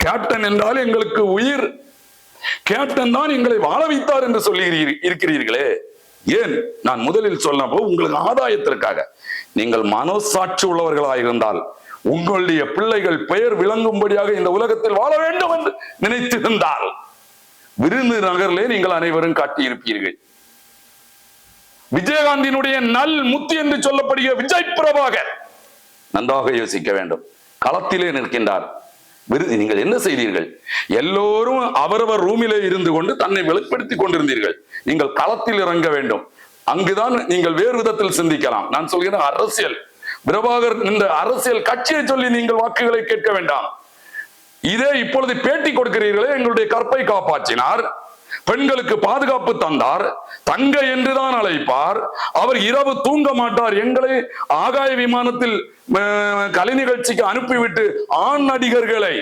Captain என்றால் எங்களுக்கு உயிர், கேப்டன் தான் எங்களை வாழ வைத்தார் என்று சொல்லி இருக்கிறீர்களே. ஏன்? நான் முதலில் சொன்னப்போ உங்களுக்கு ஆதாயத்திற்காக. நீங்கள் மனசாட்சி உள்ளவர்களாக இருந்தால் உங்களுடைய பிள்ளைகள் பெயர் விளங்கும்படியாக இந்த உலகத்தில் வாழ வேண்டும் என்று நினைத்திருந்தால் விருந்து நகரிலே நீங்கள் அனைவரும் காட்டியிருப்பீர்கள். விஜயகாந்தினுடைய நல் முத்தி என்று சொல்லப்படுகிற விஜய் பிரபாகர் நன்றாக யோசிக்க வேண்டும். களத்திலே நிற்கின்றார். நீங்கள் என்ன செய்தீர்கள்? எல்லோரும் அவரவர் ரூமிலே இருந்து கொண்டு தன்னை வெளிப்படுத்திக் கொண்டிருந்தீர்கள். நீங்கள் களத்தில் இறங்க வேண்டும். அங்குதான் நீங்கள் வேறு விதத்தில் சிந்திக்கலாம். நான் சொல்கிறேன் அரசியல். பிரபாகர் இந்த அரசியல் கட்சியை சொல்லி நீங்கள் வாக்குகளை கேட்க வேண்டாம். இதே இப்பொழுது பேட்டி கொடுக்கிறீர்களே, எங்களுடைய கற்பை காப்பாற்றினார், பெண்களுக்கு பாதுகாப்பு தந்தார், தங்க என்றுதான் அழைப்பார், அவர் இரவு தூங்க மாட்டார், எங்களை ஆகாய விமானத்தில் கலை நிகழ்ச்சிக்கு அனுப்பிவிட்டு ஆண் நடிகர்களை